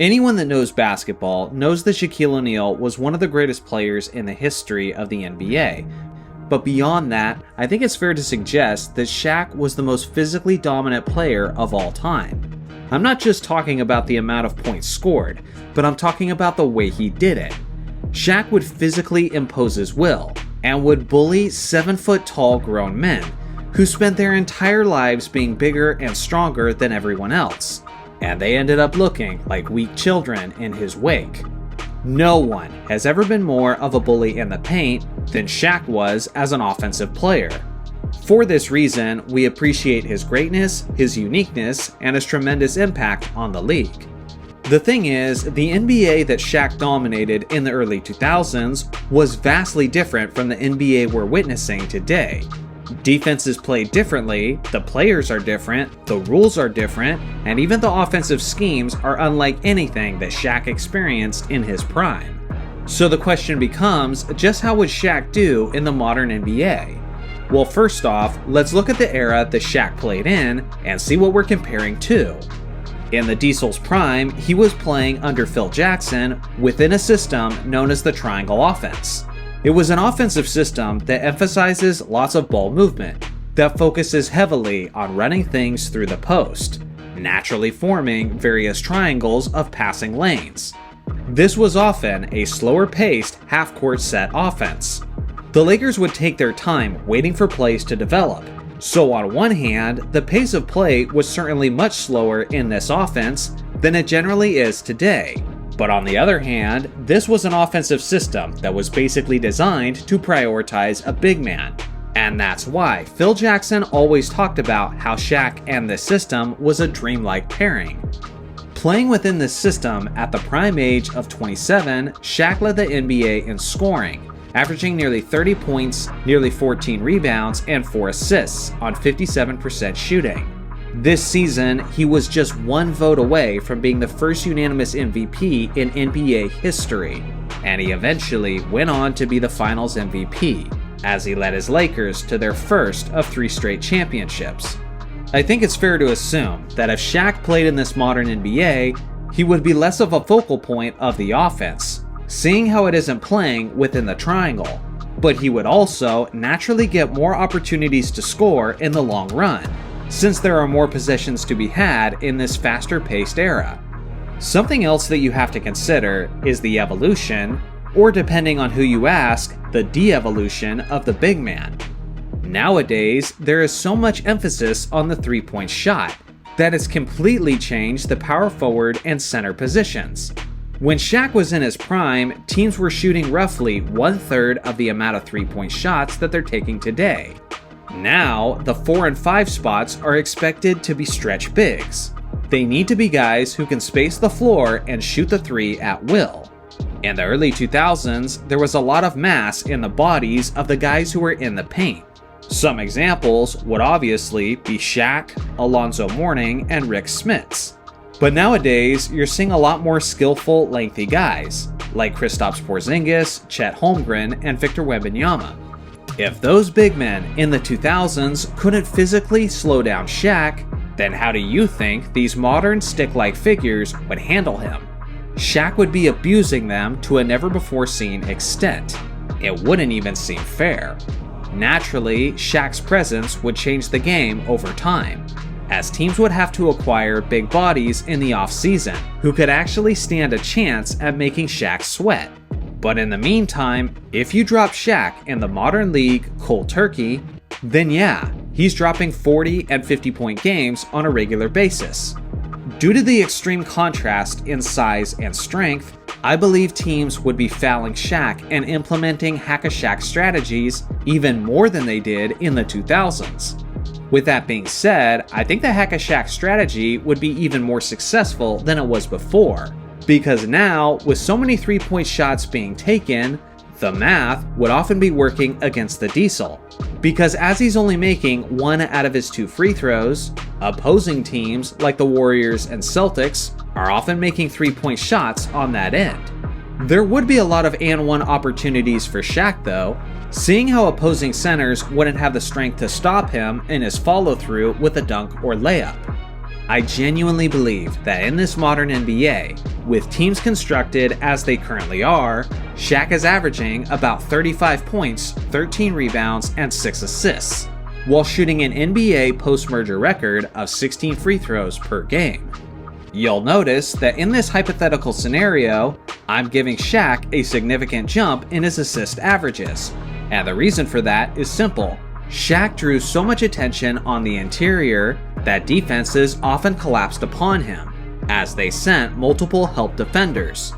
Anyone that knows basketball knows that Shaquille O'Neal was one of the greatest players in the history of the NBA. But beyond that, I think it's fair to suggest that Shaq was the most physically dominant player of all time. I'm not just talking about the amount of points scored, but I'm talking about the way he did it. Shaq would physically impose his will, and would bully 7-foot-tall grown men, who spent their entire lives being bigger and stronger than everyone else. And they ended up looking like weak children in his wake. No one has ever been more of a bully in the paint than Shaq was as an offensive player. For this reason, we appreciate his greatness, his uniqueness, and his tremendous impact on the league. The thing is, the NBA that Shaq dominated in the early 2000s was vastly different from the NBA we're witnessing today. Defenses play differently, the players are different, the rules are different, and even the offensive schemes are unlike anything that Shaq experienced in his prime. So the question becomes, just how would Shaq do in the modern NBA? Well, first off, let's look at the era that Shaq played in and see what we're comparing to. In the Diesel's prime, he was playing under Phil Jackson within a system known as the triangle offense. It was an offensive system that emphasizes lots of ball movement, that focuses heavily on running things through the post, naturally forming various triangles of passing lanes. This was often a slower-paced half-court set offense. The Lakers would take their time waiting for plays to develop, so on one hand, the pace of play was certainly much slower in this offense than it generally is today. But on the other hand, this was an offensive system that was basically designed to prioritize a big man. And that's why Phil Jackson always talked about how Shaq and this system was a dreamlike pairing. Playing within this system at the prime age of 27, Shaq led the NBA in scoring, averaging nearly 30 points, nearly 14 rebounds, and 4 assists on 57% shooting. This season, he was just one vote away from being the first unanimous MVP in NBA history, and he eventually went on to be the Finals MVP, as he led his Lakers to their first of 3 straight championships. I think it's fair to assume that if Shaq played in this modern NBA, he would be less of a focal point of the offense, seeing how it isn't playing within the triangle, but he would also naturally get more opportunities to score in the long run, since there are more possessions to be had in this faster-paced era. Something else that you have to consider is the evolution, or depending on who you ask, the de-evolution of the big man. Nowadays, there is so much emphasis on the three-point shot that it's completely changed the power forward and center positions. When Shaq was in his prime, teams were shooting roughly 1/3 of the amount of three-point shots that they're taking today. Now, the 4 and 5 spots are expected to be stretch bigs. They need to be guys who can space the floor and shoot the 3 at will. In the early 2000s, there was a lot of mass in the bodies of the guys who were in the paint. Some examples would obviously be Shaq, Alonzo Mourning, and Rick Smits. But nowadays, you're seeing a lot more skillful, lengthy guys, like Kristaps Porzingis, Chet Holmgren, and Victor Wembanyama. If those big men in the 2000s couldn't physically slow down Shaq, then how do you think these modern stick-like figures would handle him? Shaq would be abusing them to a never-before-seen extent. It wouldn't even seem fair. Naturally, Shaq's presence would change the game over time, as teams would have to acquire big bodies in the off-season who could actually stand a chance at making Shaq sweat. But in the meantime, if you drop Shaq in the modern league cold turkey, then yeah, he's dropping 40 and 50-point games on a regular basis. Due to the extreme contrast in size and strength, I believe teams would be fouling Shaq and implementing hack-a-Shaq strategies even more than they did in the 2000s. With that being said, I think the hack-a-Shaq strategy would be even more successful than it was before. Because now, with so many three-point shots being taken, the math would often be working against the Diesel. Because as he's only making 1 out of his 2 free throws, opposing teams like the Warriors and Celtics are often making three-point shots on that end. There would be a lot of and one opportunities for Shaq though, seeing how opposing centers wouldn't have the strength to stop him in his follow-through with a dunk or layup. I genuinely believe that in this modern NBA, with teams constructed as they currently are, Shaq is averaging about 35 points, 13 rebounds, and 6 assists, while shooting an NBA post-merger record of 16 free throws per game. You'll notice that in this hypothetical scenario, I'm giving Shaq a significant jump in his assist averages, and the reason for that is simple. Shaq drew so much attention on the interior that defenses often collapsed upon him, as they sent multiple help defenders.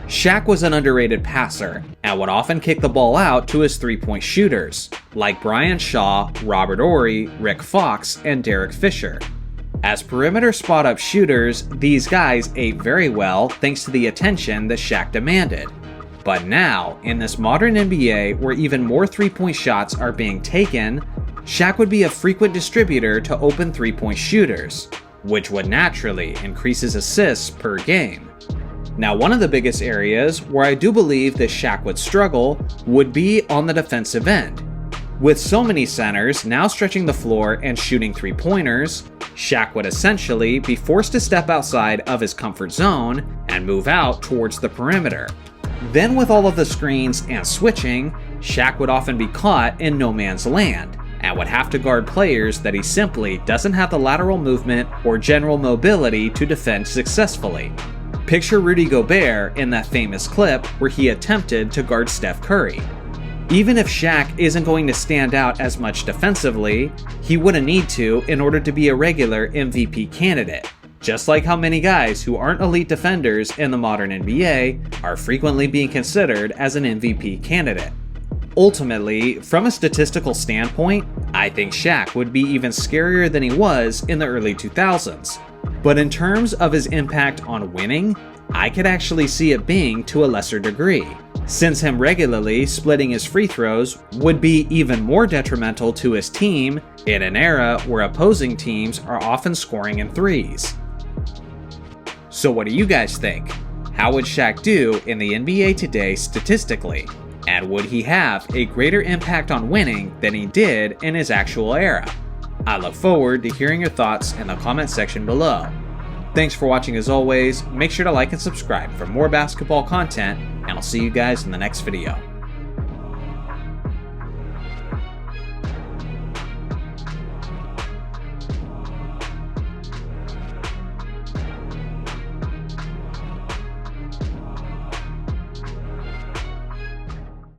Shaq was an underrated passer, and would often kick the ball out to his three-point shooters, like Brian Shaw, Robert Horry, Rick Fox, and Derek Fisher. As perimeter spot-up shooters, these guys ate very well thanks to the attention that Shaq demanded. But now, in this modern NBA where even more three-point shots are being taken, Shaq would be a frequent distributor to open three-point shooters, which would naturally increase his assists per game. Now, one of the biggest areas where I do believe that Shaq would struggle would be on the defensive end. With so many centers now stretching the floor and shooting three-pointers, Shaq would essentially be forced to step outside of his comfort zone and move out towards the perimeter. Then with all of the screens and switching, Shaq would often be caught in no man's land, and would have to guard players that he simply doesn't have the lateral movement or general mobility to defend successfully. Picture Rudy Gobert in that famous clip where he attempted to guard Steph Curry. Even if Shaq isn't going to stand out as much defensively, he wouldn't need to in order to be a regular MVP candidate, just like how many guys who aren't elite defenders in the modern NBA are frequently being considered as an MVP candidate. Ultimately, from a statistical standpoint, I think Shaq would be even scarier than he was in the early 2000s. But in terms of his impact on winning, I could actually see it being to a lesser degree, since him regularly splitting his free throws would be even more detrimental to his team in an era where opposing teams are often scoring in threes. So what do you guys think? How would Shaq do in the NBA today statistically? And would he have a greater impact on winning than he did in his actual era? I look forward to hearing your thoughts in the comment section below. Thanks for watching as always, make sure to like and subscribe for more basketball content, and I'll see you guys in the next video.